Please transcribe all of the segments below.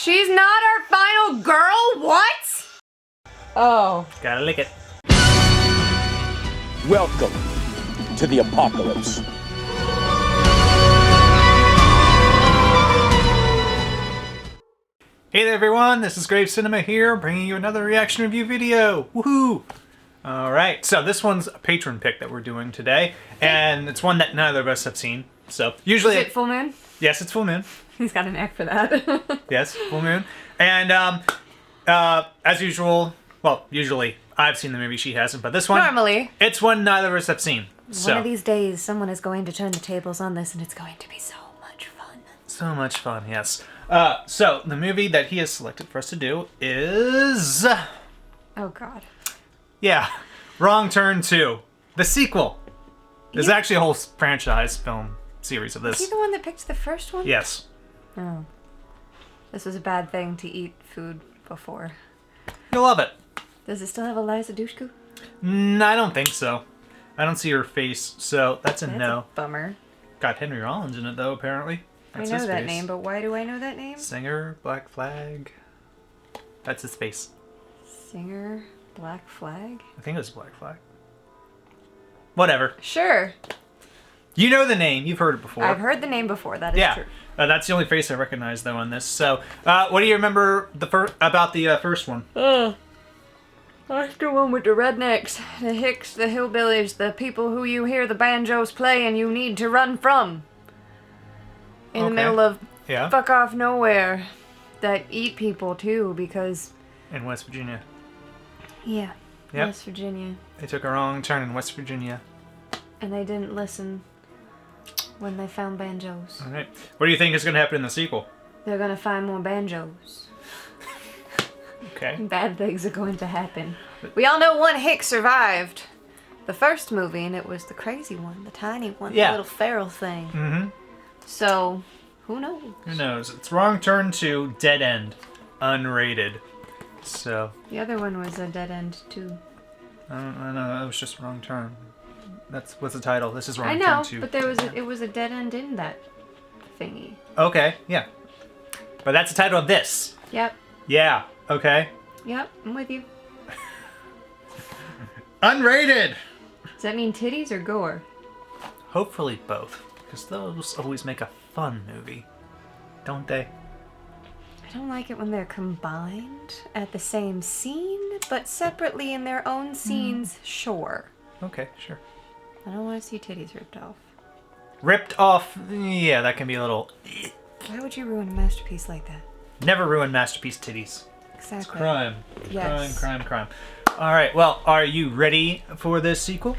She's not our final girl? What? Oh. Gotta lick it. Welcome to the apocalypse. Hey there everyone, this is Grave Cinema here, bringing you another reaction review video. Woohoo! Alright, so this one's a Patron pick that we're doing today, and it's one that neither of us have seen. So usually, Is it full moon? Yes, it's full moon. He's got an knack for that. Yes, full moon. And as usual, well, usually I've seen the movie, she hasn't, but this one, Normally. it's one neither of us have seen. So. One of these days, someone is going to turn the tables on this, and it's going to be so much fun. So much fun, yes. So the movie that he has selected for us to do is... Oh God. Yeah, Wrong Turn 2, the sequel. There's actually a whole franchise film series of this. Is he the one that picked the first one? Yes. Oh. This was a bad thing to eat food before. You'll love it. Does it still have Eliza Dushku? I don't think so. I don't see her face, so that's a no. A bummer. Got Henry Rollins in it, though, apparently. That's I know his that face. name, but why do I know that name? Singer, Black Flag. That's his face. Singer, Black Flag? I think it was Black Flag. Whatever. Sure. You know the name. You've heard it before. I've heard the name before. That is true. That's the only face I recognize, though, on this. So, what do you remember about the first one? That's the one with the rednecks, the hicks, the hillbillies, the people who you hear the banjos play and you need to run from. In the middle of fuck off nowhere. That eat people, too, because... In West Virginia. Yeah. Yep. West Virginia. They took a wrong turn in West Virginia. And they didn't listen when they found banjos. All right. What do you think is going to happen in the sequel? They're gonna find more banjos. Okay. Bad things are going to happen. We all know one hick survived the first movie, and it was the crazy one, the tiny one, the little feral thing. Mm-hmm. So, who knows? Who knows? It's Wrong Turn 2, Dead End, unrated. So. The other one was a dead end too. I don't know. It was just Wrong Turn. What's the title. This is Wrong I Turn know, 2. but it was a dead end in that thingy. Okay. Yeah. But that's the title of this. Yep. Yeah. Okay. Yep. I'm with you. Unrated. Does that mean titties or gore? Hopefully both, because those always make a fun movie, don't they? I don't like it when they're combined at the same scene, but separately in their own scenes, sure. Okay, sure. I don't want to see titties ripped off. Ripped off, yeah, that can be a little... Why would you ruin a masterpiece like that? Never ruin masterpiece titties. Exactly. It's crime. Yes. Crime. Alright, well, are you ready for this sequel?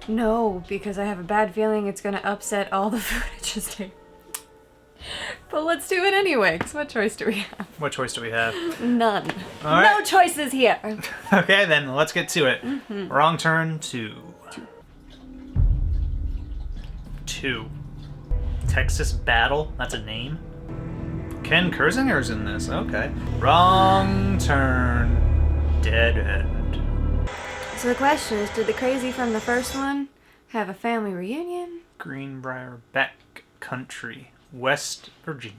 No, because I have a bad feeling it's going to upset all the food I just ate. But let's do it anyway, because what choice do we have? What choice do we have? None. All right. No choices here. Okay, then let's get to it. Wrong Turn 2. 2. Texas Battle? That's a name? Ken Kersinger's in this. Okay. Wrong Turn. Dead End. So the question is, did the crazy from the first one have a family reunion? Greenbrier Back Country, West Virginia.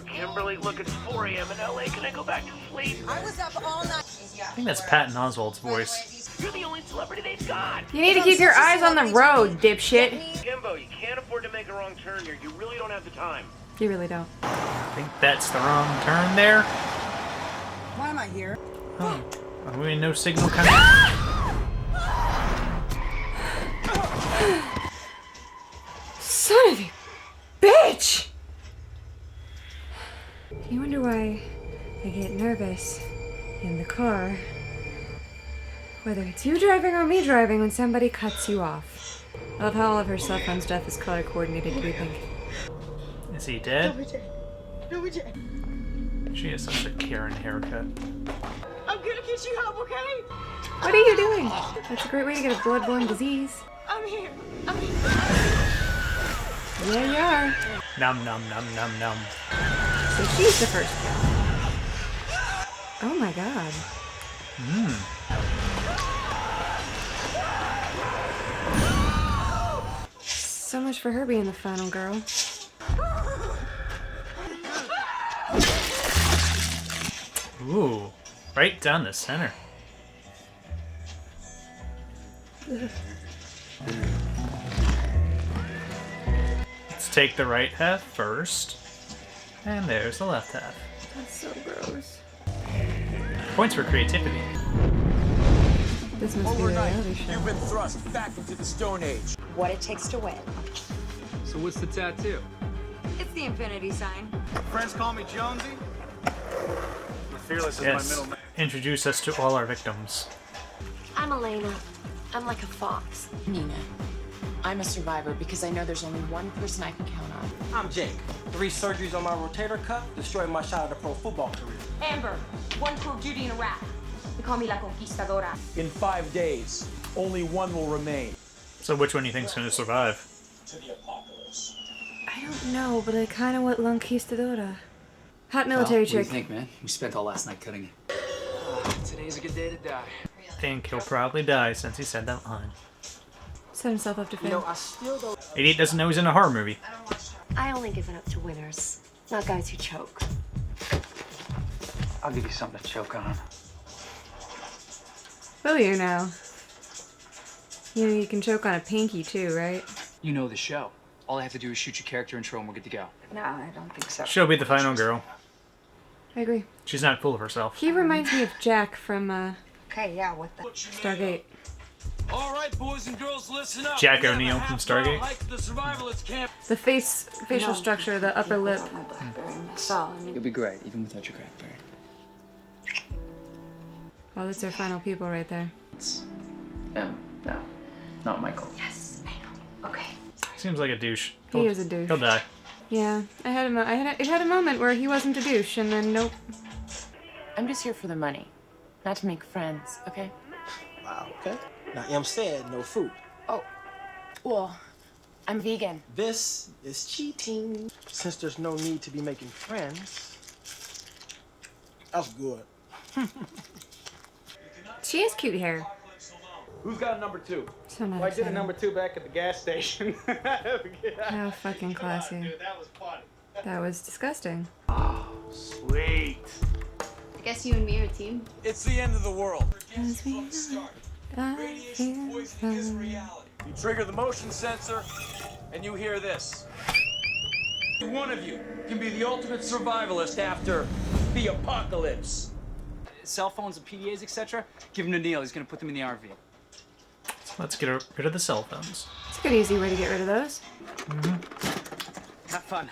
Kimberly, look, it's 4 a.m. in LA. Can I go back to sleep? I was up all night. I think that's Patton Oswalt's voice. You're the only celebrity they've got. You need to keep your eyes on the road, dipshit. Kimbo, you can't afford to make a wrong turn here. You really don't have the time. You really don't. I think that's the wrong turn there. Why am I here? Oh, are we no signal coming? Son of a bitch! You wonder why I get nervous in the car, whether it's you driving or me driving, when somebody cuts you off. I love how all of her cell phone stuff is color coordinated. Do you think? Is he dead? No, we did. She has such a Karen haircut. I'm gonna get you help, okay? What are you doing? That's a great way to get a bloodborne disease. I'm here. Yeah, you are. Num num num num num. So she's the first kill. Oh my god. So much for her being the final girl. Ooh, right down the center. Let's take the right half first. And there's the left half. That's so gross. Points for creativity. This must be a reality show. You've been thrust back into the Stone Age. What it takes to win. So what's the tattoo? It's the infinity sign. Friends call me Jonesy. Fearless is my middle name. Introduce us to all our victims. I'm Elena. I'm like a fox. Nina. I'm a survivor because I know there's only one person I can count on. I'm Jake. 3 surgeries on my rotator cuff destroyed my shot at a pro football career. Amber. 1 crew of duty and a rap. They call me La Conquistadora. In 5 days, only one will remain. So which one do you think's gonna survive? To the apocalypse. I don't know, but I kind of want Conquistadora. Hot military What do you chick. think, man? We spent all last night cutting it. Today's a good day to die. I think he'll probably die since he said that line. Set himself up to fail. I still don't. Idiot doesn't know he's in a horror movie. I only give it up to winners, not guys who choke. I'll give you something to choke on. Will you now? You know, you can choke on a pinky too, right? You know the show. All I have to do is shoot your character intro and we're good to go. No, I don't think so. She'll be the final girl. I agree. She's not full of herself. He reminds me of Jack from Okay, yeah, what the? Stargate. All right, boys and girls, listen up. Jack O'Neill from Stargate. The facial structure, the upper lip. You'll be great, even without your crackberry. Oh, that's our final people right there. No, not Michael. Yes, I know. Okay. Seems like a douche. He is a douche. He'll die. Yeah, it had a moment where he wasn't a douche, and then nope. I'm just here for the money, not to make friends, okay? Wow, okay. Now, M said no fruit. Oh, well, I'm vegan. This is cheating. Since there's no need to be making friends. That's good. She has cute hair. Who's got a number 2? So nice. Well, I did a number 2 back at the gas station. How fucking classy. Dude, that was fun. That was disgusting. Sweet. I guess you and me are a team. It's the end of the world. As we know, I feel fine. You trigger the motion sensor, and you hear this. One of you can be the ultimate survivalist after the apocalypse. Cell phones and PDAs, etc. Give them to Neil. He's gonna put them in the RV. Let's get rid of the cell phones. It's a good easy way to get rid of those. Have fun.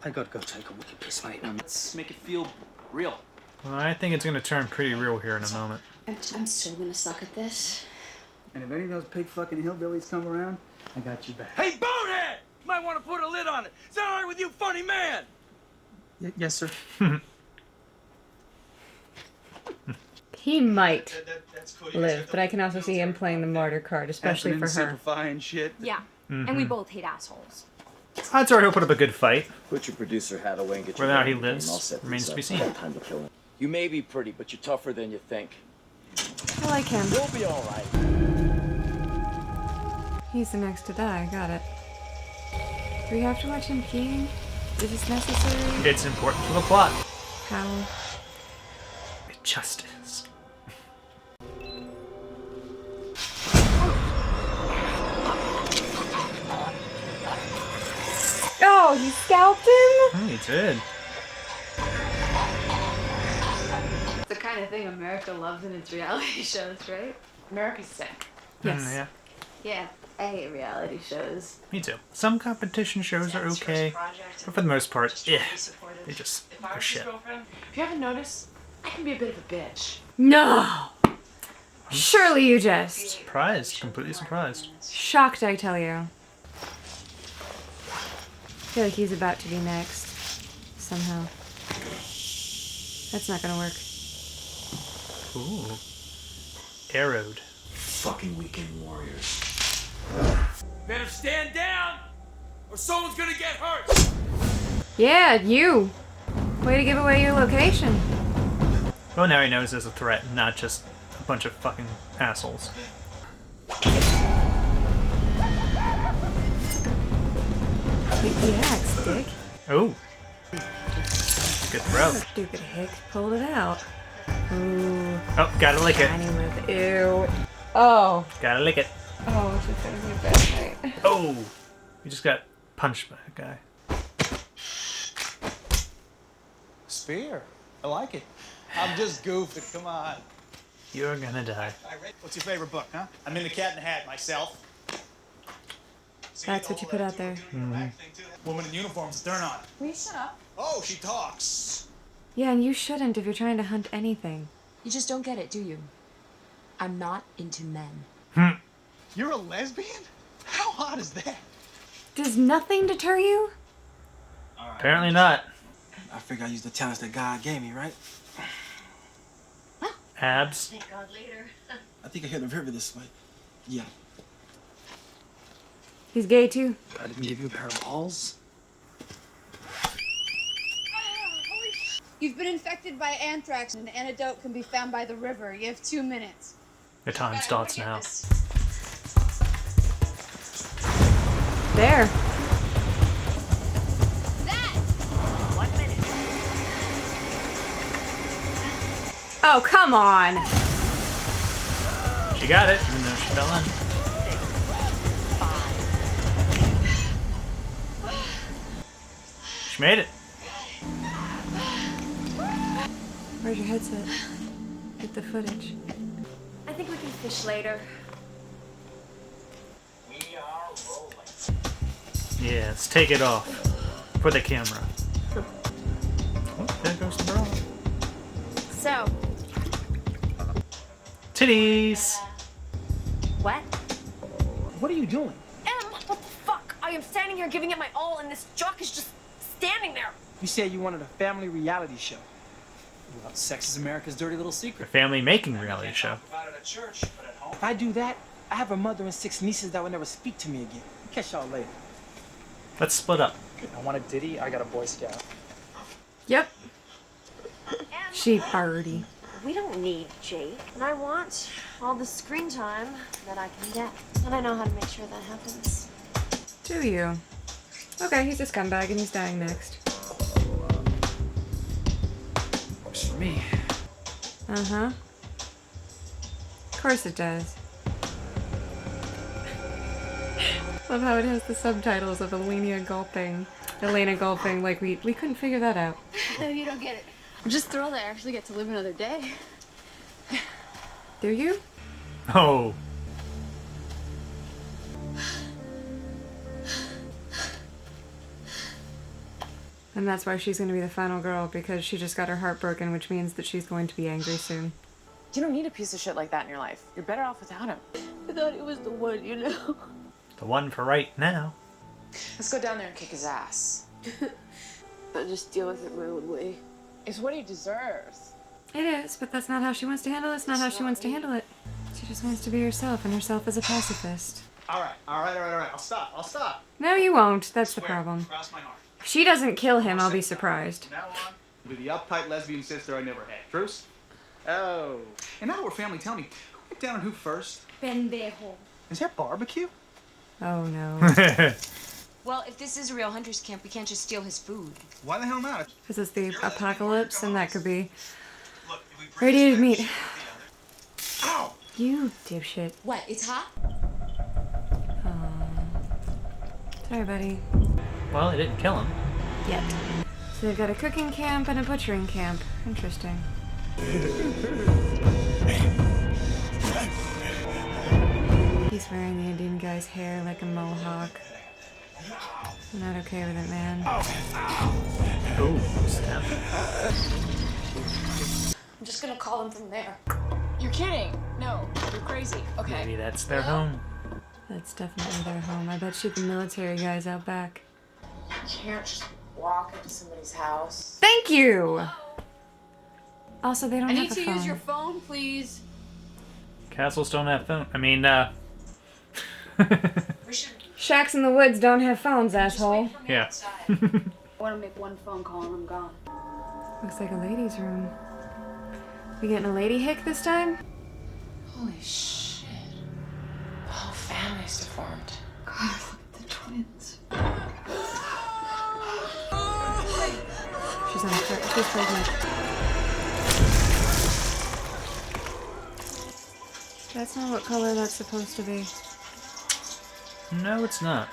I gotta go take a wicked piss, mate. Let's make it feel real. Well, I think it's going to turn pretty real here in a moment. I'm still gonna suck at this. And if any of those pig fucking hillbillies come around, I got you back. Hey, bonehead! Might want to put a lid on it. Is that all right with you, funny man? Yes, sir. He might live, but I can also see him playing the martyr card, especially for her. Simplifying shit. Yeah. And we both hate assholes. Odds are he'll put up a good fight. Put your producer hat away and get Whether or not he lives remains to be seen. Time to kill him. You may be pretty, but you're tougher than you think. I like him. You'll be all right. He's the next to die. Got it. Do we have to watch him peeing? Is this necessary? It's important for the plot. How? It just is. Oh, he scalped him? Oh, he did. It's the kind of thing America loves in its reality shows, right? America's sick. Yes. Yeah, Yeah, I hate reality shows. me too. Some competition shows are okay, but for the most part, they just are shit. If you haven't noticed, I can be a bit of a bitch. No! Surely you jest. Surprised, completely surprised. Shocked, I tell you. I feel like he's about to be next. Somehow. That's not gonna work. Ooh. Arrowed. Fucking weekend warriors. Better stand down, or someone's gonna get hurt. Yeah, you! Way to give away your location. Well, now he knows there's a threat, not just a bunch of fucking assholes. Take the axe, dick. Oh. Good throw. Stupid hick pulled it out. Ooh. Oh, gotta lick it. Tiny with ew. Oh. Gotta lick it. Oh, this is gonna be a bad night. Oh! We just got punched by a guy. Spear. I like it. I'm just goofing. Come on. You're gonna die. What's your favorite book, huh? I'm in the Cat in the Hat myself. That's what you put out there. Mm-hmm. Woman in uniform's a turn on. Will you shut up? Oh, she talks. Yeah, and you shouldn't if you're trying to hunt anything. You just don't get it, do you? I'm not into men. You're a lesbian? How hot is that? Does nothing deter you? Apparently not. I figure I used the talents that God gave me, right? Abs. Thank God later. I think I hit the river this way. Yeah. He's gay too. I didn't give you a pair of balls. You've been infected by anthrax. An antidote can be found by the river. You have 2 minutes. The time starts now. There. That! 1 minute. Oh, come on. She got it, even though she fell in. 5. She made it. Where's your headset? Get the footage. I think we can fish later. We are rolling. Yeah, let's take it off for the camera. Oh, there goes the bra. So, Titties! what? What are you doing? What the fuck? I am standing here giving it my all, and this jock is just standing there. You said you wanted a family reality show. Well, sex is America's dirty little A secret. family making reality show. About it at church, but at home. If I do that, I have a mother and 6 nieces that will never speak to me again. Catch y'all later. Let's split up. I want a ditty, I got a Boy Scout. Yep. She party. We don't need Jake, and I want all the screen time that I can get. And I know how to make sure that happens. Do you? Okay, he's a scumbag and he's dying next. Works for me. Uh-huh. Of course it does. Love how it has the subtitles of Elena gulping, like we couldn't figure that out. No, you don't get it. I'm just thrilled I actually get to live another day. Do you? Oh. And that's why she's going to be the final girl, because she just got her heart broken, which means that she's going to be angry soon. You don't need a piece of shit like that in your life. You're better off without him. I thought it was the one, you know. The one for right now. Let's go down there and kick his ass. I'll just deal with it my own way. It's what he deserves. It is, but that's not how she wants to handle it. It's not how she wants to handle it. She just wants to be herself, and herself as a pacifist. All right. I'll stop. No, you won't. That's the problem. Cross my heart. If she doesn't kill him, I'll be surprised. From now on, you'll be the uptight lesbian sister I never had. Truce? Oh. And now we're family. Tell me, who went down and who first? Pendejo. Is that barbecue? Oh, no. Well, if this is a real hunter's camp, we can't just steal his food. Why the hell not? Because it's the apocalypse, and that could be radiated meat. Ow! You dipshit. What? It's hot? Sorry, buddy. Well, it didn't kill him. Yet. So they've got a cooking camp and a butchering camp. Interesting. He's wearing the Indian guy's hair like a mohawk. I'm not okay with it, man. Oh, snap. I'm just gonna call him from there. You're kidding. No, you're crazy. Okay. Maybe that's their home. That's definitely their home. I bet you the military guy's out back. You can't just walk into somebody's house. Thank you! Also, they don't I have need a to phone. use your phone, please. Castles don't have phone. I mean, Shacks in the woods don't have phones, asshole. yeah. I want to make one phone call and I'm gone. Looks like a ladies' room. We getting a lady hick this time? Holy shit. The whole family's deformed. God, look at the twins. She's She's pregnant. That's not what color that's supposed to be. No, it's not.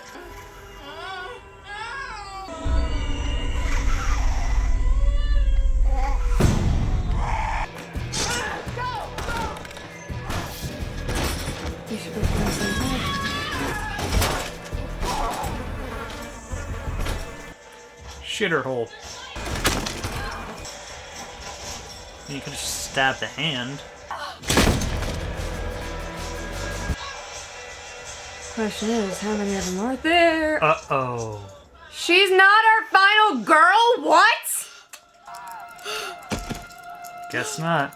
You should go find some help. Shitter hole. You can just stab the hand. Question is, how many of them are there? Uh-oh. She's not our final girl? What? Guess not.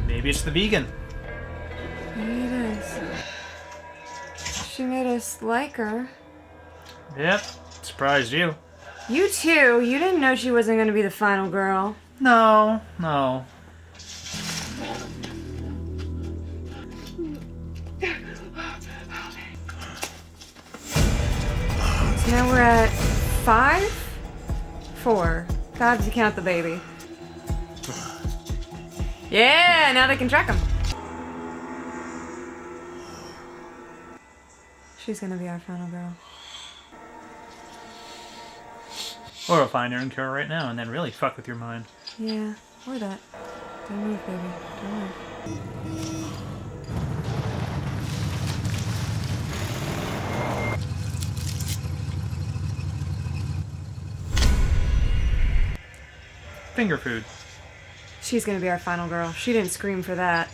Maybe it's the vegan. Maybe it is. She made us like her. Yep. Surprised you. You too. You didn't know she wasn't going to be the final girl. No, no. So now we're at 5? 4. 5 if you count the baby. Yeah, now they can track him. She's gonna be our final girl. Or we'll find her and kill her right now and then really fuck with your mind. Yeah, or that. Don't move, baby. Don't move. Finger food. She's gonna be our final girl. She didn't scream for that.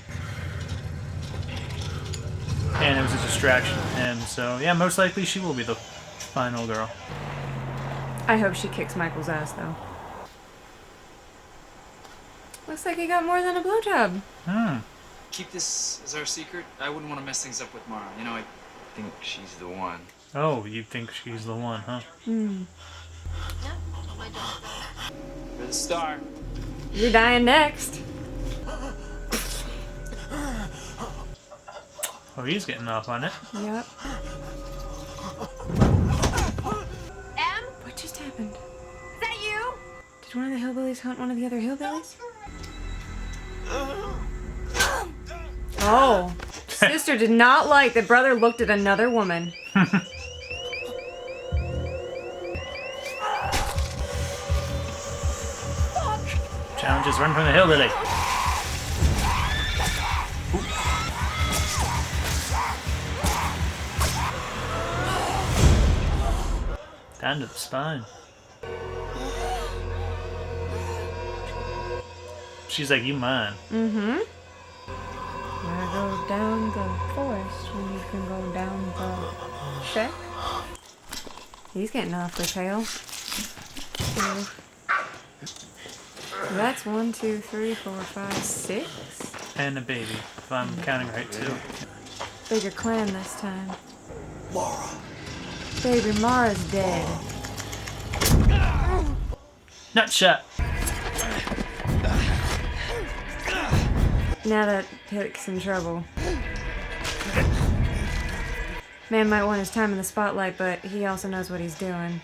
And it was a distraction to him, so yeah, most likely she will be the final girl. I hope she kicks Michael's ass, though. Looks like he got more than a blowjob. Keep this as our secret. I wouldn't want to mess things up with Mara. You know, I think she's the one. Oh, you think she's the one, huh? Yeah, You're the star. You're dying next. Oh, he's getting off on it. Yep. Em? What just happened? Is that you? Did one of the hillbillies hunt one of the other hillbillies? Oh. Sister did not like that brother looked at another woman. Challenges run from the hillbilly. Down to the spine. She's like, you mine. Mm-hmm. Why go down the forest when you can go down the shack? He's getting awfully pale. So, that's 1, 2, 3, 4, 5, 6. And a baby, if I'm counting right too. Bigger clan this time. Mara. Baby Mara's dead. Nut shot. Now that Hick's in trouble. Man might want his time in the spotlight, but he also knows what he's doing.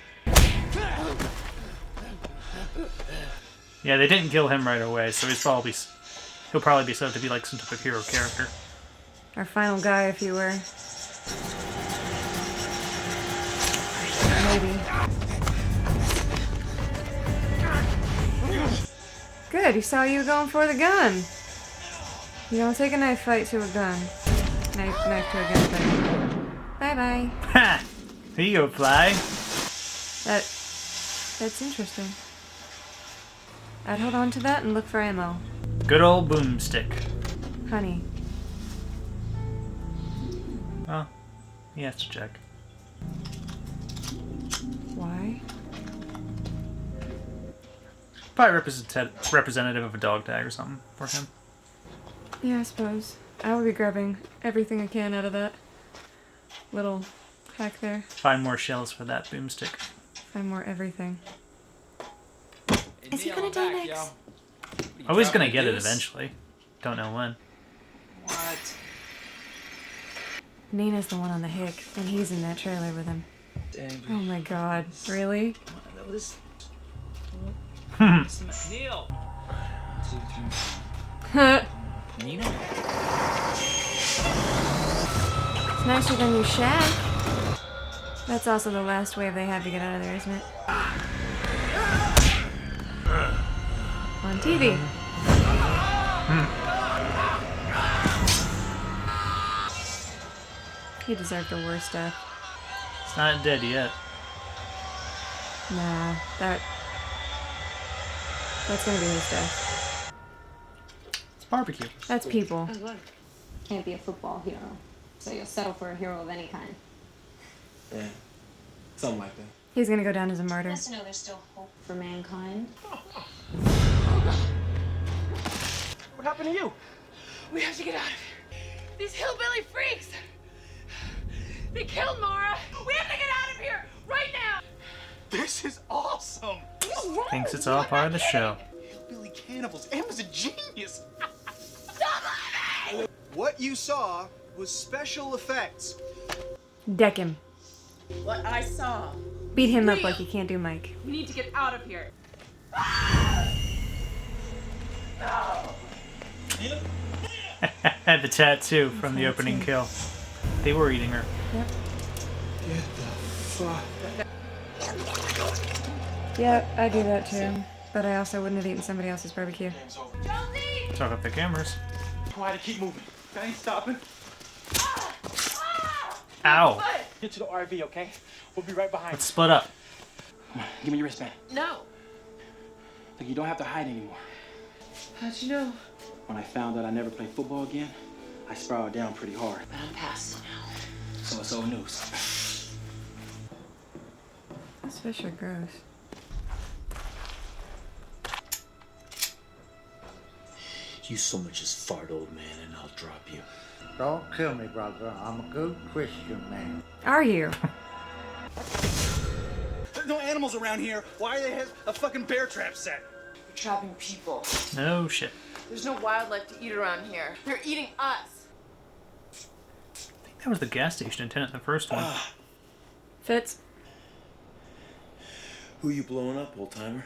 Yeah, they didn't kill him right away, so he'll probably be said to be like some type of hero character. Our final guy, if you were. Maybe. Good, he saw you going for the gun. You don't take a knife fight to a gun. Knife to a gun fight. Bye-bye. Ha! Here you go, fly. That's interesting. I'd hold on to that and look for ammo. Good old boomstick. Honey. Oh, he has to check. Why? Probably representative of a dog tag or something for him. Yeah, I suppose. I will be grabbing everything I can out of that little hack there. Find more shells for that boomstick. Find more everything. Is he gonna do next? Oh, he's gonna get it eventually. Don't know when. What? Nina's the one on the hick, and he's in that trailer with him. Dang. Oh my god, really? this. Neil. Nina. It's nicer than your shack. That's also the last wave they have to get out of there, isn't it? On TV. He deserved the worst death. It's not dead yet. Nah, that's gonna be his death. It's barbecue. That's people. Oh, look. Can't be a football hero, so you'll settle for a hero of any kind. Yeah, something like that. He's gonna go down as a martyr. Nice to know there's still hope for mankind. What happened to you? We have to get out of here. These hillbilly freaks! They killed Mara! We have to get out of here! Right now! This is awesome! Thinks it's all part of the show. Hillbilly cannibals. Em was a genius. Stop laughing! What you saw was special effects. Deck him. What I saw. Beat him up like you can't do Mike. We need to get out of here. Had the tattoo from the opening kill. They were eating her. Yep. Get the fuck. Yeah, I do that too. But I also wouldn't have eaten somebody else's barbecue. Talk up the cameras. Quiet, keep moving. I ain't stopping. Ow. Get to the RV, okay? We'll be right behind Let's split up. you. Give me your wristband. No. Look, you don't have to hide anymore. How'd you know? When I found out I never played football again, I spiraled down pretty hard. But I'm past it now. So it's old news. Those fish are gross. You so much as fart, old man, and I'll drop you. Don't kill me, brother. I'm a good Christian man. Are you? There's no animals around here. Why do they have a fucking bear trap set? We're trapping people. No shit. There's no wildlife to eat around here. They're eating us. I think that was the gas station attendant in the first one. Fitz. Who you blowing up, old timer?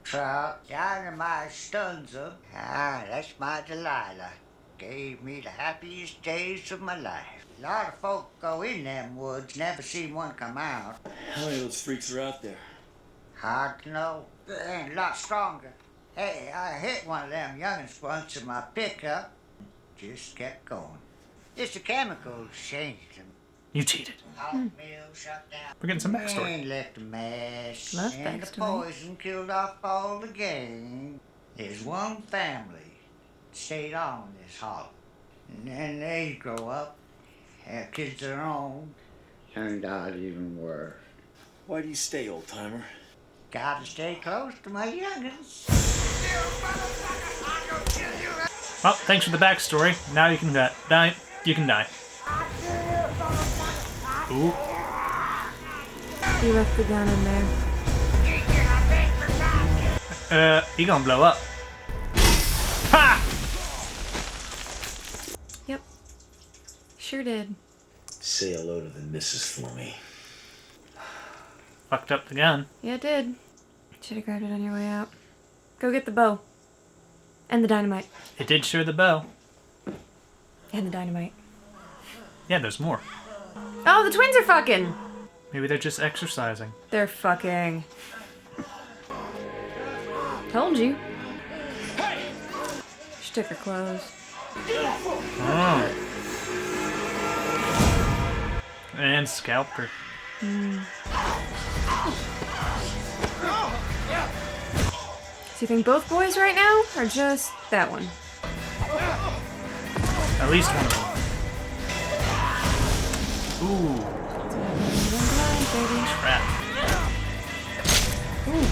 Trout, dynamite stuns them. Ah, that's my Delilah. Gave me the happiest days of my life. A lot of folk go in them woods, never see one come out. How many of those freaks are out there? Hard to know. They ain't a lot stronger. Hey, I hit one of them young'uns once in my pickup. Just kept going. It's the chemicals changed them. You cheated. Mill shut down. We're getting some backstory. And left a mess. Love and the backstory. poison killed off all the gang. There's one family stayed on this hollow. And then they grow up, have kids of their own. Turned out even worse. Why do you stay, old timer? Gotta stay close to my young'uns. Well, thanks for the backstory. Now you can die. You can die. Ooh. He left the gun in there. He gonna blow up. Ha! Yep. Sure did. Say hello to the missus for me. Fucked up the gun. Yeah, it did. Should have grabbed it on your way out. Go get the bow. And the dynamite. It did show the bow. And the dynamite. Yeah, there's more. Oh, the twins are fucking! Maybe they're just exercising. They're fucking. Told you. She took her clothes. Oh. And scalped her. So you think both boys right now, or just that one? At least one of them. Ooh. Crap. Ooh.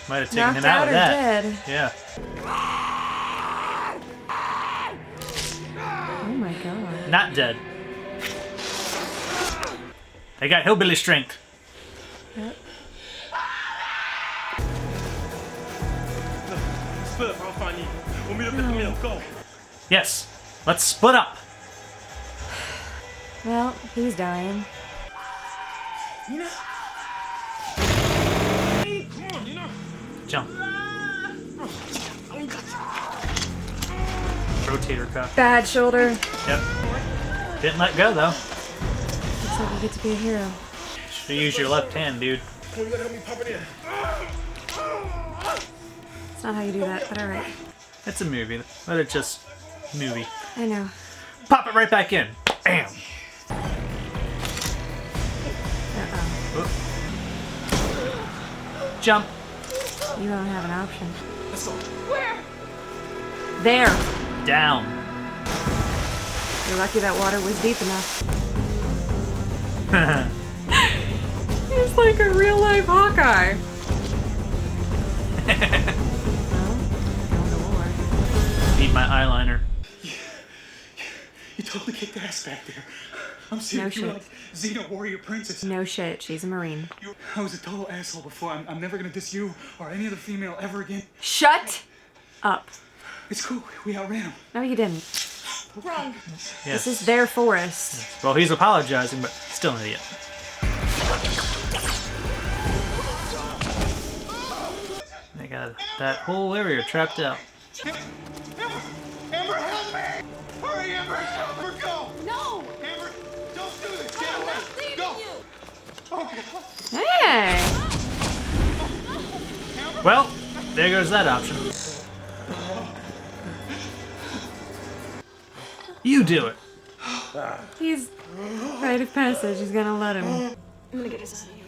Might have taken Knocked him out out of or that. dead. Yeah. Oh my god. Not dead. They got hillbilly strength. Yep. Split up, I'll find you. We'll meet up at the mill. Go. Yes. Let's split up. Well, he's dying. Jump. Rotator cuff. Bad shoulder. Yep. Didn't let go though. Looks like you get to be a hero. Should use your left hand, dude. Come, you gotta help me pop it in. It's not how you do that, but alright. It's a movie. Let it just movie. I know. Pop it right back in. Bam. Uh-oh. Jump. You don't have an option. Let's go. Where? There. Down. You're lucky that water was deep enough. He's like a real life Hawkeye. Need my eyeliner. You totally kicked ass back there. I'm serious. No You were shit. like Xena warrior princess. No shit, she's a Marine. I was a total asshole before. I'm never gonna diss you or any other female ever again. Shut up. It's cool. We outran him. No, you didn't. Wrong. Yes. This is their forest. Well, he's apologizing, but still an idiot. They got that whole area trapped out. Amber, help me! Hurry, Amber! Amber, go! No! Amber, don't do this! Get I'm away! not leaving Go! you! Okay. Hey! Well, there goes that option. You do it. He's rite of passage. He's gonna let him. I'm gonna get us out of here.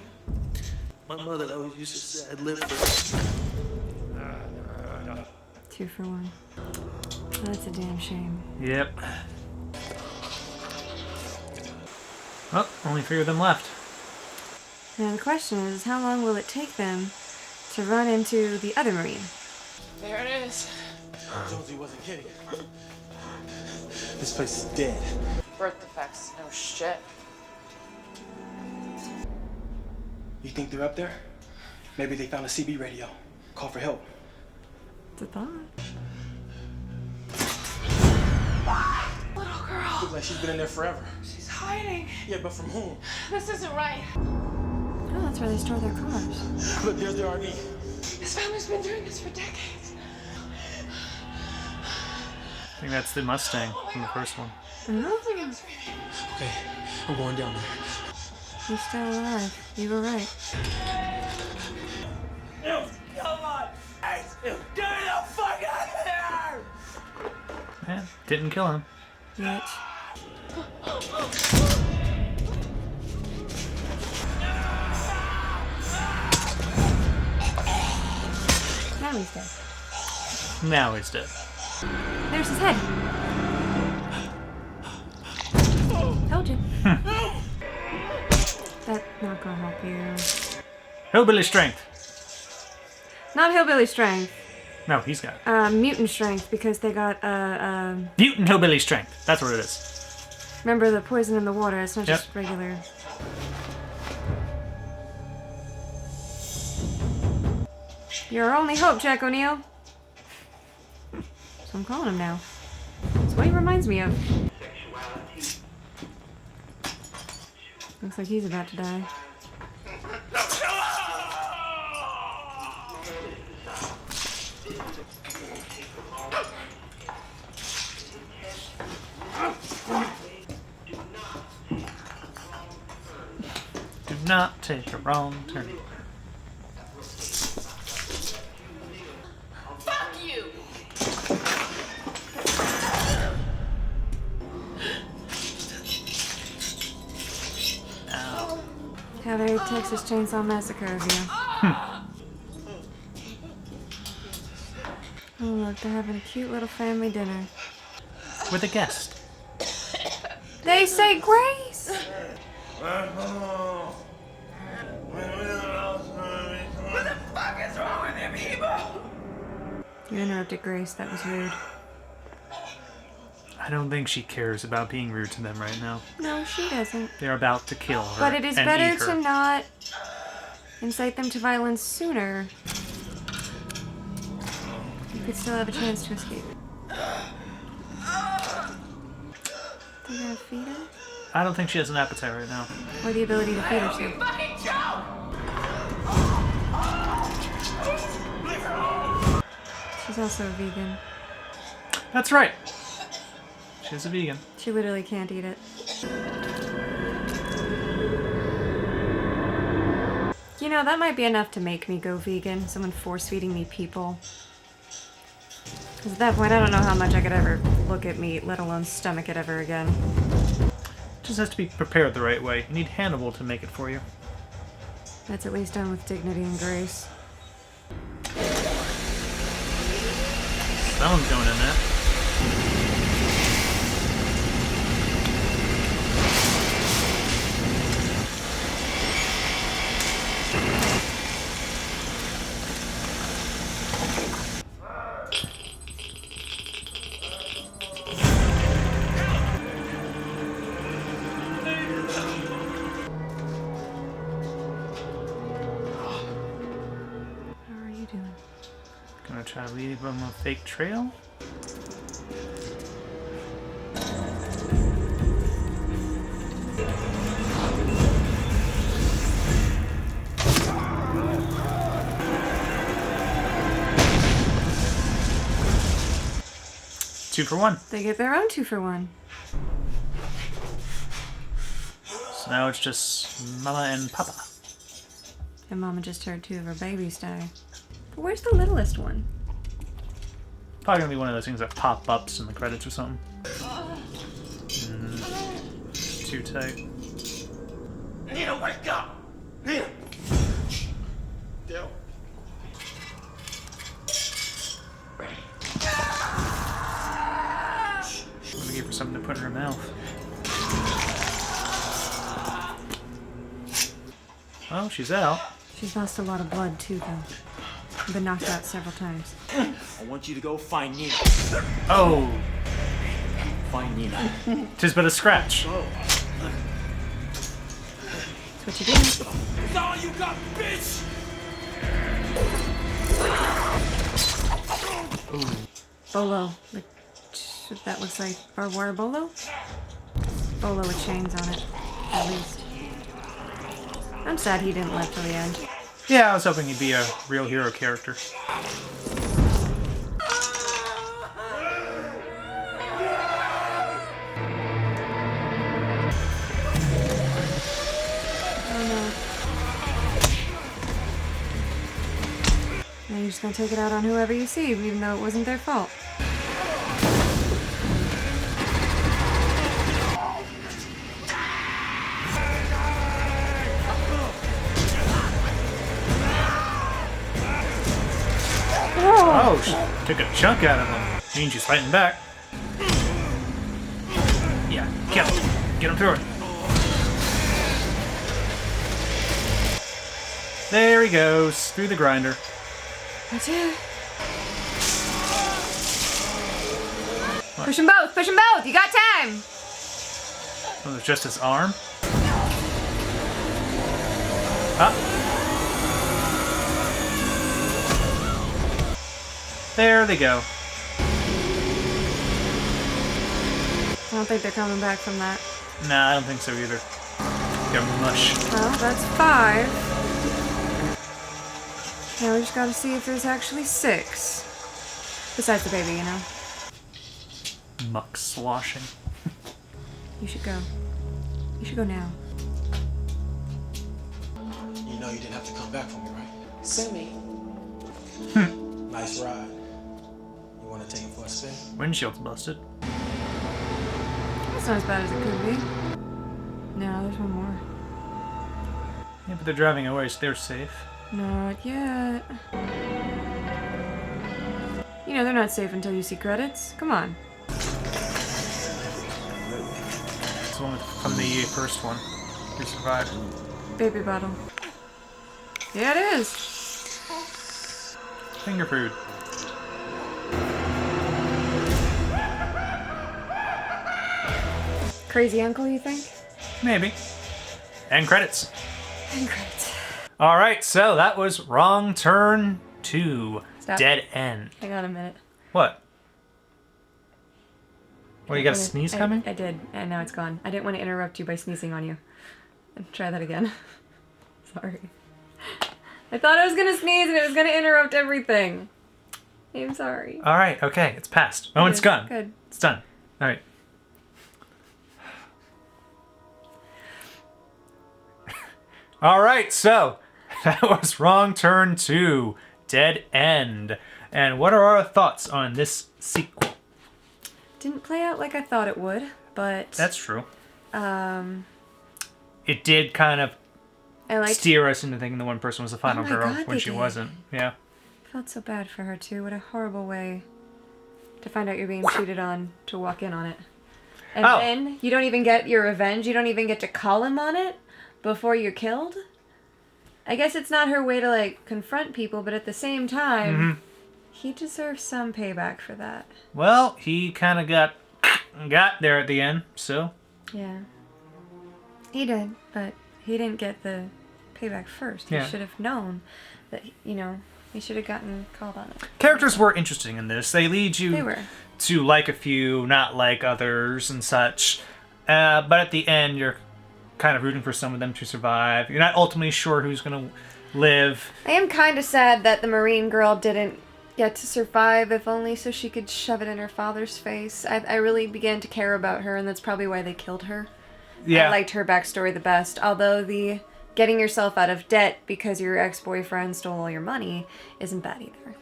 My mother always used to say I'd live for 2 for 1. That's a damn shame. Yep. Well, only 3 of them left. Now the question is, how long will it take them to run into the other Marine? There it is. Jonesy wasn't kidding. This place is dead. Birth defects, no shit. You think they're up there? Maybe they found a CB radio. Call for help. It's a thought. Little girl. Looks like she's been in there forever. She's hiding. Yeah, but from whom? This isn't right. Oh, that's where they store their cars. Look, there's their RV. His family's been doing this for decades. I think that's the Mustang from the first one. Okay, I'm going down there. He's still alive. You were right. Come on! Hey, get the fuck out of here! Yeah, didn't kill him. Yet. Now he's dead. Now he's dead. There's his head. Told you. That's not gonna help you. Hillbilly strength. Not hillbilly strength. No, he's got it. Mutant strength because they got Mutant hillbilly strength. That's what it is. remember the poison in the water. It's not Yep. just regular. Your only hope, Jack O'Neill. So I'm calling him now. That's what he reminds me of. Looks like he's about to die. Do not take a wrong turn. Fuck you! How very Texas Chainsaw Massacre of you. Oh look, they're having a cute little family dinner. With a guest. They say grace! What the fuck is wrong with you people? You interrupted Grace, that was rude. I don't think she cares about being rude to them right now. No, she doesn't. They're about to kill her. But it is and better eat her. to not incite them to violence sooner. You could still have a chance to escape. They're gonna feed her? I don't think she has an appetite right now. Or the ability to feed herself. Fucking joke! She's also a vegan. That's right. She's a vegan. She literally can't eat it. You know, that might be enough to make me go vegan. Someone force-feeding me people. Because at that point, I don't know how much I could ever look at meat, let alone stomach it ever again. Just has to be prepared the right way. You need Hannibal to make it for you. That's at least done with dignity and grace. Someone's going in there. 2 from a fake trail. Two for one. They get their own 2 for 1. So now it's just Mama and Papa. And Mama just heard 2 of her babies die. But where's the littlest one? Probably gonna be one of those things that pop ups in the credits or something. Too tight. Nina, wake up! Nina! Dale. I'm gonna give her something to put in her mouth. Oh, she's out. She's lost a lot of blood too, though. Been knocked out several times. I want you to go find Nina. Oh! Find Nina. 'Tis but a scratch. That's what you do. That's all you got, bitch! Ooh. Bolo. That looks like barbed wire bolo? Bolo with chains on it, at least. I'm sad he didn't live till the end. Yeah, I was hoping he'd be a real hero character. Oh no. Now you're just gonna take it out on whoever you see, even though it wasn't their fault. Oh, she took a chunk out of him. Means she's fighting back. Yeah, kill him. Get him through it. There he goes, through the grinder. That's it. What? Push them both! Push them both! You got time! Oh, it's just his arm? Up. There they go. I don't think they're coming back from that. Nah, I don't think so either. They're mush. Well, that's 5. Now we just gotta see if there's actually 6. Besides the baby, you know. Muck sloshing. You should go. You should go now. You know you didn't have to come back for me, right? Sue me. Nice ride. You want to take him for a spin? Windshield's busted. That's not as bad as it could be. No, there's one more. Yeah, but they're driving away, so they're safe. Not yet. You know, they're not safe until you see credits. Come on. It's the one from the first one. Who survived. Baby bottle. Yeah, it is. Finger food. Crazy uncle, you think? Maybe. And credits. And credits. Alright, so that was Wrong Turn 2. Stop. Dead End. Hang on a minute. What? Well, you got a sneeze coming? I did, and now it's gone. I didn't want to interrupt you by sneezing on you. Try that again. Sorry. I thought I was gonna sneeze and it was gonna interrupt everything. I'm sorry. All right, okay, it's passed. Oh, it's gone. Good. It's done. All right. All right, so that was Wrong Turn 2, Dead End. And what are our thoughts on this sequel? Didn't play out like I thought it would, but... That's true. It did kind of steer us into thinking the one person was the final girl when she wasn't. Yeah. I felt so bad for her, too. What a horrible way to find out you're being cheated on to walk in on it. And then you don't even get your revenge. You don't even get to call him on it before you're killed. I guess it's not her way to, like, confront people, but at the same time, he deserves some payback for that. Well, he kind of got there at the end, so... Yeah. He did, but he didn't get the payback first. He should have known that, you know, he should have gotten called on it. Characters were interesting in this. They lead you to like a few, not like others and such. But at the end, you're kind of rooting for some of them to survive. You're not ultimately sure who's going to live. I am kind of sad that the Marine girl didn't get to survive, if only so she could shove it in her father's face. I really began to care about her, and that's probably why they killed her. Yeah. I liked her backstory the best, although the getting yourself out of debt because your ex-boyfriend stole all your money isn't bad either.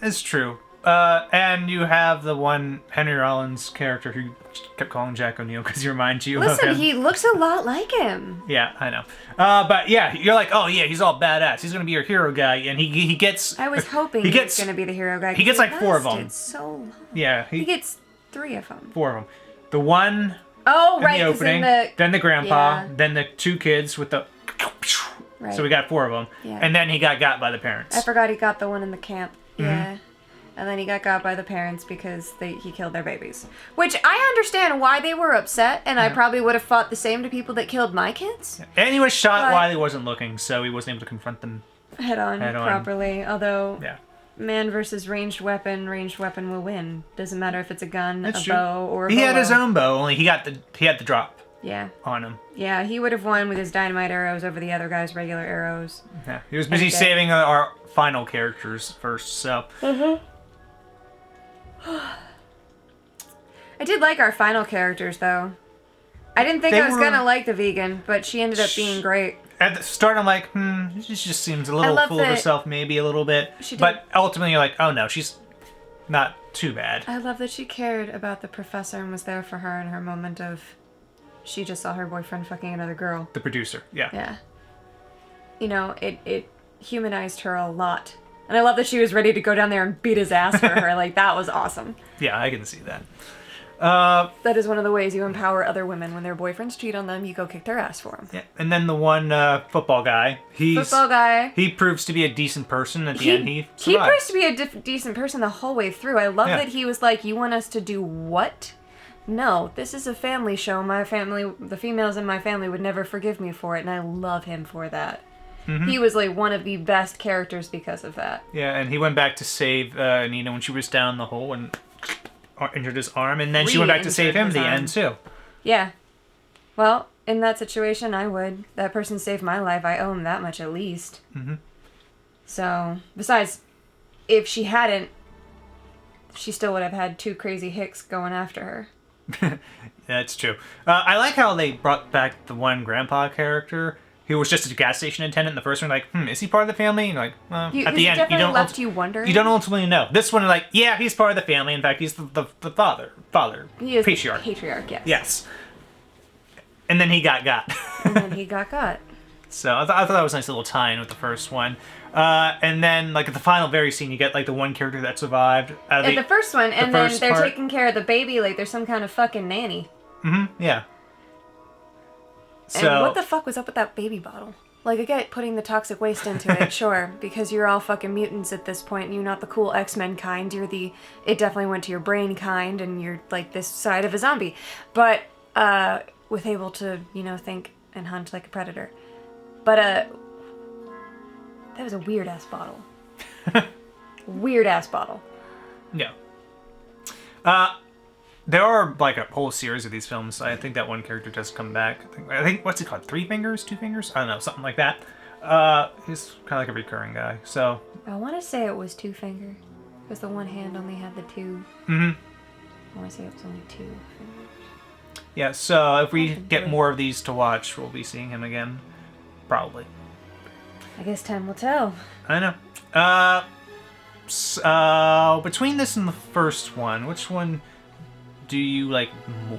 It's true. And you have the one Henry Rollins character who kept calling Jack O'Neill because he reminds you of him. Listen, he looks a lot like him. Yeah, I know. But yeah, you're like, oh yeah, he's all badass. He's gonna be your hero guy, and he gets. I was hoping he was gonna be the hero guy. He gets like 4 of them. So long. Yeah, he gets 3 of them. 4 of them. The one. Oh in right, the opening, then the grandpa, yeah. then the 2 kids with the. Right. So we got 4 of them, yeah. And then he got by the parents. I forgot he got the one in the camp. Yeah. And then he got by the parents because he killed their babies. Which I understand why they were upset, and I probably would have fought the same to people that killed my kids. And he was shot while he wasn't looking, so he wasn't able to confront them head on properly. Although, yeah. Man versus ranged weapon will win. Doesn't matter if it's a gun, bow, or a He bow. had his own bow, only he had the drop. Yeah. On him. Yeah, he would have won with his dynamite arrows over the other guy's regular arrows. Yeah, he was busy saving our final characters first, so. I did like our final characters, though. I didn't think I was gonna like the vegan, but she ended up being great. At the start, I'm like, she just seems a little full of herself, maybe a little bit. But ultimately, you're like, oh no, she's not too bad. I love that she cared about the professor and was there for her in her moment of... She just saw her boyfriend fucking another girl. The producer, yeah. Yeah. You know, it humanized her a lot. And I love that she was ready to go down there and beat his ass for her. Like, that was awesome. Yeah, I can see that. That is one of the ways you empower other women. When their boyfriends cheat on them, you go kick their ass for them. Yeah, and then the one football guy. He proves to be a decent person at the end. He survives. He proves to be a decent person the whole way through. I love that he was like, you want us to do what? No, this is a family show. My family, the females in my family would never forgive me for it, and I love him for that. He was like one of the best characters because of that. Yeah, and he went back to save Nina when she was down the hole and injured his arm, and then she went back to save him at the end too. Yeah. Well, in that situation, I would. That person saved my life. I owe him that much at least. So, besides, if she hadn't, she still would have had 2 crazy hicks going after her. That's true. I like how they brought back the one grandpa character who was just a gas station attendant in the first one. Like, is he part of the family? And like, at the end, you don't left you wondering. You don't ultimately know. This one, like, yeah, he's part of the family. In fact, he's the father. He is patriarch. The patriarch, yes. Yes. And then he got. And then he got. So I thought that was a nice little tie-in with the first one. And then, like, at the final very scene, you get, like, the one character that survived. In the first one, and then they're taking care of the baby like there's some kind of fucking nanny. Yeah. So, and what the fuck was up with that baby bottle? Like, I get putting the toxic waste into it, sure, because you're all fucking mutants at this point, and you're not the cool X-Men kind, you're the, it definitely went to your brain kind, and you're, like, this side of a zombie. But, with able to, you know, think and hunt like a predator. But, that was a weird-ass bottle. Weird-ass bottle. Yeah. There are, like, a whole series of these films. I think that one character does come back. I think what's it called? 3 Fingers? 2 Fingers? I don't know, something like that. He's kind of like a recurring guy. So I want to say it was Two Finger, because the one hand only had the two. Mm-hmm. I want to say it was only 2 fingers. Yeah. So if we get more of these to watch, we'll be seeing him again, probably. I guess time will tell. I know. So between this and the first one, which one do you like more?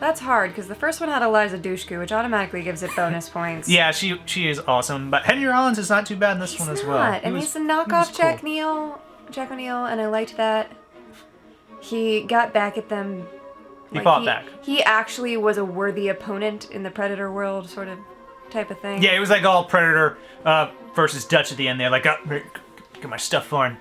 That's hard, because the first one had Eliza Dushku, which automatically gives it bonus points. Yeah, she is awesome. But Henry Rollins is not too bad in this one as well. And he's a knockoff Jack O'Neill, and I liked that. He got back at them. He fought back. He actually was a worthy opponent in the Predator world, sort of type of thing. Yeah, it was like all Predator versus Dutch at the end there. Like, get my stuff on.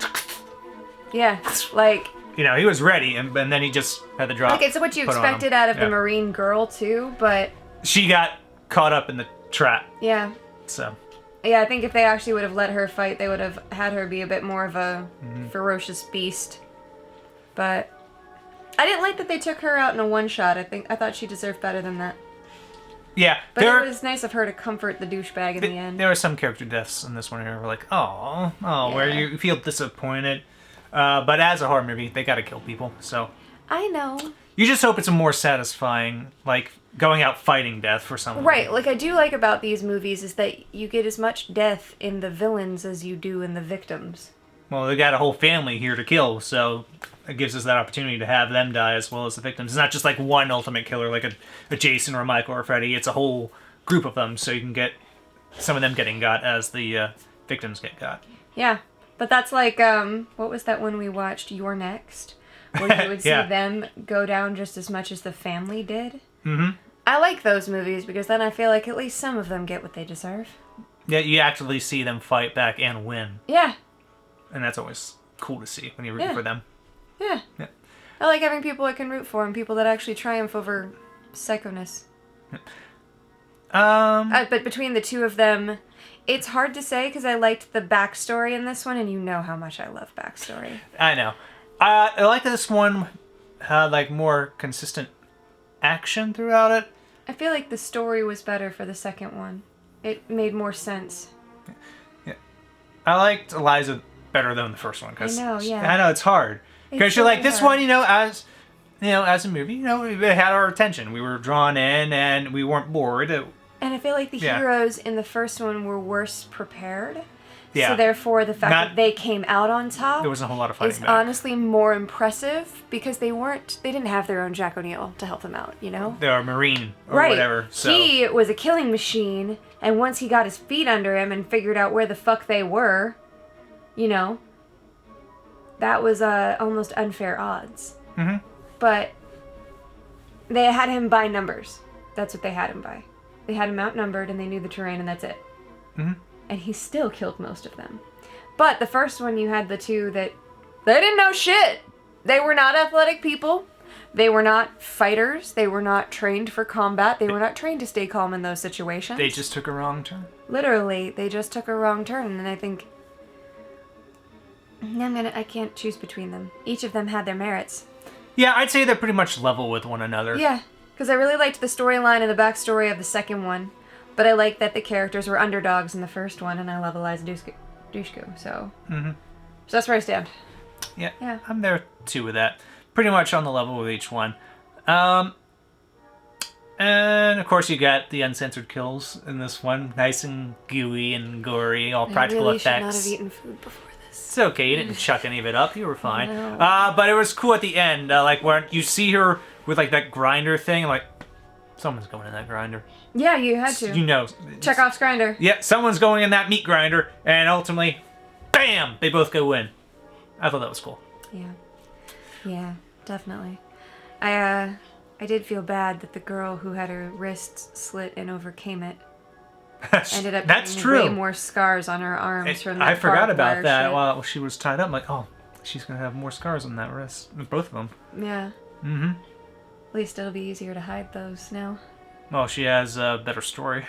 Yeah, like... You know, he was ready, and then he just had the drop. Like, it's what you expected out of the Marine girl, too, but... She got caught up in the trap. Yeah. So... Yeah, I think if they actually would have let her fight, they would have had her be a bit more of a ferocious beast. But... I didn't like that they took her out in a one-shot. I thought she deserved better than that. Yeah. But it was nice of her to comfort the douchebag in the end. There were some character deaths in this one here. We're like, oh, where you feel disappointed. But as a horror movie, they gotta kill people, so... I know. You just hope it's a more satisfying, like, going out fighting death for someone. Right, like I do like about these movies is that you get as much death in the villains as you do in the victims. Well, they got a whole family here to kill, so it gives us that opportunity to have them die as well as the victims. It's not just like one ultimate killer, like a Jason or a Michael or a Freddy. It's a whole group of them, so you can get some of them getting got as the victims get got. Yeah, but that's like, what was that one we watched, You're Next? Where you would see them go down just as much as the family did. Mm-hmm. I like those movies because then I feel like at least some of them get what they deserve. Yeah, you actually see them fight back and win. Yeah. And that's always cool to see when you're rooting for them. Yeah. I like having people I can root for and people that actually triumph over psychoness. But between the two of them, it's hard to say because I liked the backstory in this one, and you know how much I love backstory. I know. I like that this one had like more consistent action throughout it. I feel like the story was better for the second one. It made more sense. Yeah. I liked Eliza better than the first one. I know, yeah. I know, it's hard. Because you're like, this one, as a movie, it had our attention. We were drawn in and we weren't bored. And I feel like the heroes in the first one were worse prepared. Yeah. So therefore, the fact that they came out on top, there wasn't a whole lot of fighting is back. honestly more impressive because they didn't have their own Jack O'Neill to help them out, you know? They're a Marine or right. whatever. So. He was a killing machine, and once he got his feet under him and figured out where the fuck they were, that was almost unfair odds. Mm-hmm. But they had him by numbers. That's what they had him by. They had him outnumbered, and they knew the terrain, and that's it. Mm-hmm. And he still killed most of them. But the first one, you had the two that they didn't know shit. They were not athletic people. They were not fighters. They were not trained for combat. They were not trained to stay calm in those situations. They just took a wrong turn. Literally, they just took a wrong turn, and I think I can't choose between them. Each of them had their merits. Yeah, I'd say they're pretty much level with one another. Yeah, because I really liked the storyline and the backstory of the second one. But I like that the characters were underdogs in the first one, and I love Eliza Dushku, so... Mm-hmm. So that's where I stand. Yeah, I'm there too with that. Pretty much on the level with each one. And of course you got the uncensored kills in this one. Nice and gooey and gory, all practical effects. I really should not have eaten food before this. It's okay, you didn't chuck any of it up, you were fine. But it was cool at the end, like where you see her with like that grinder thing, like, someone's going in that grinder. Yeah, you had to. You know. Chekhov's grinder. Yeah, someone's going in that meat grinder, and ultimately, bam, they both go in. I thought that was cool. Yeah, definitely. I did feel bad that the girl who had her wrists slit and overcame it ended up having way more scars on her arms from that. I forgot about wire that shit. while she was tied up. I'm like, oh, she's gonna have more scars on that wrist, both of them. Yeah. Mm-hmm. At least it'll be easier to hide those now. Well, she has a better story.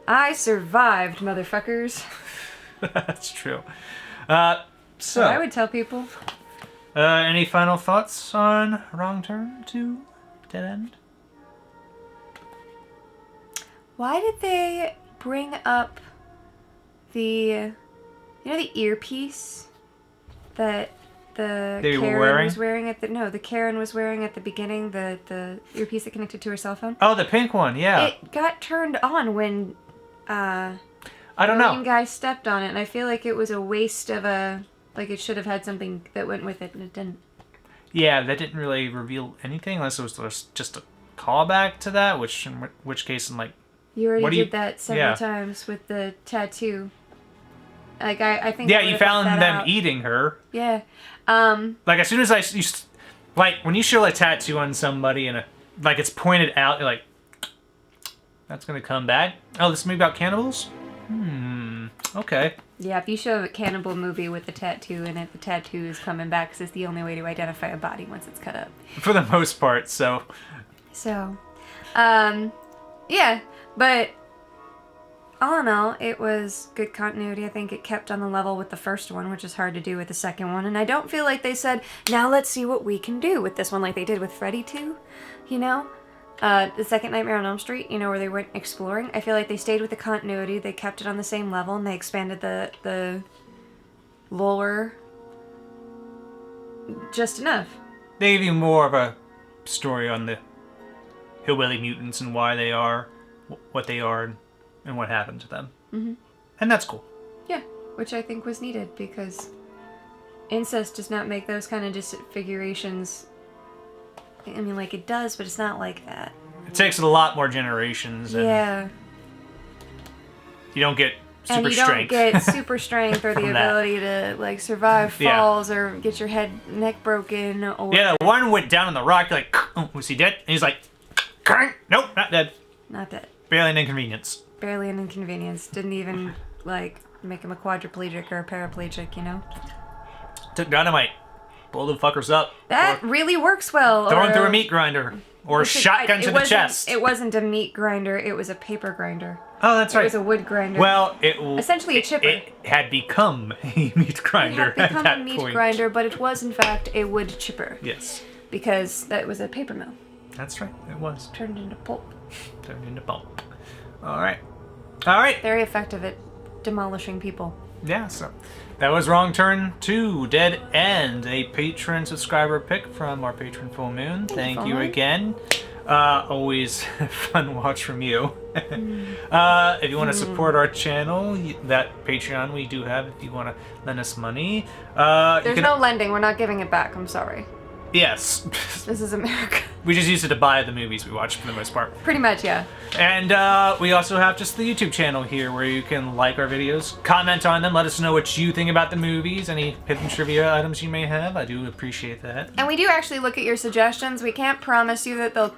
I survived, motherfuckers. That's true. So I would tell people. Any final thoughts on Wrong Turn to Dead End? Why did they bring up the, the earpiece that the Karen was wearing at the Karen was wearing at the beginning, the earpiece that connected to her cell phone? Oh, the pink one, yeah. It got turned on when I don't know. The guy stepped on it, and I feel like it was a waste of it should have had something that went with it, and it didn't. Yeah, that didn't really reveal anything unless it was just a callback to that, in which case I'm like, you already did that several times with the tattoo. Like I think. Yeah, you found them eating her. Yeah. Like as soon as when you show a tattoo on somebody and it's pointed out, you're like, that's gonna come back. Oh, this movie about cannibals? Okay. Yeah, if you show a cannibal movie with the tattoo in it, the tattoo is coming back because it's the only way to identify a body once it's cut up. For the most part, so. So, yeah, but all in all, it was good continuity. I think it kept on the level with the first one, which is hard to do with the second one. And I don't feel like they said, now let's see what we can do with this one like they did with Freddy 2, the second Nightmare on Elm Street, where they went exploring. I feel like they stayed with the continuity, they kept it on the same level, and they expanded the lore just enough. They gave you more of a story on the hillbilly mutants and why they are what they are and what happened to them. Mm-hmm. And that's cool. Yeah, which I think was needed because incest does not make those kind of disfigurations. I mean, like it does, but it's not like that. It takes a lot more generations. And yeah. You don't get super strength. And you don't get super strength or the ability to survive falls or get your neck broken. Or yeah, one went down on the rock. You're like, oh, was he dead? And he's like, nope, not dead. Not dead. Barely an inconvenience. Barely an inconvenience. Didn't even make him a quadriplegic or a paraplegic. Took dynamite. Blow the fuckers up. That really works well. Throw him through a meat grinder. Or shotgun to the chest. It wasn't a meat grinder, it was a paper grinder. Oh, that's right. It was a wood grinder. Well, essentially a chipper. It had become a meat grinder at that point. It had become a meat grinder, but it was in fact a wood chipper. Yes. Because that was a paper mill. That's right, it was. Turned into pulp. Alright. Alright. Very effective at demolishing people. Yeah, so that was Wrong Turn 2, Dead End, a patron subscriber pick from our patron Full Moon. Thank you again. Always fun watch from you. If you want to support our channel, that Patreon we do have, if you want to lend us money. There's no lending, we're not giving it back, I'm sorry. Yes. This is America. We just use it to buy the movies we watch for the most part. Pretty much, yeah. And we also have just the YouTube channel here where you can like our videos, comment on them, let us know what you think about the movies, any hidden trivia items you may have. I do appreciate that. And we do actually look at your suggestions. We can't promise you that they'll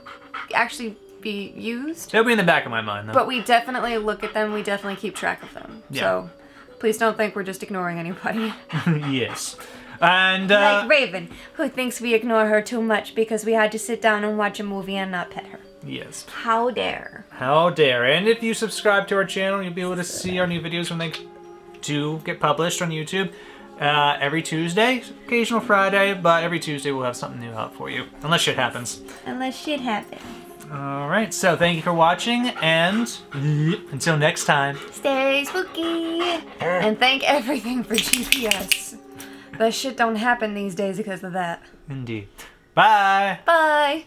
actually be used. They'll be in the back of my mind, though. But we definitely look at them. We definitely keep track of them. Yeah. So please don't think we're just ignoring anybody. Yes. And like Raven, who thinks we ignore her too much because we had to sit down and watch a movie and not pet her. Yes. How dare. How dare. And if you subscribe to our channel, you'll be able to see our new videos when they do get published on YouTube. Every Tuesday, occasional Friday, but every Tuesday we'll have something new out for you. Unless shit happens. Unless shit happens. Alright, so thank you for watching, and until next time. Stay spooky. And thank everything for GPS. That shit don't happen these days because of that. Indeed. Bye. Bye.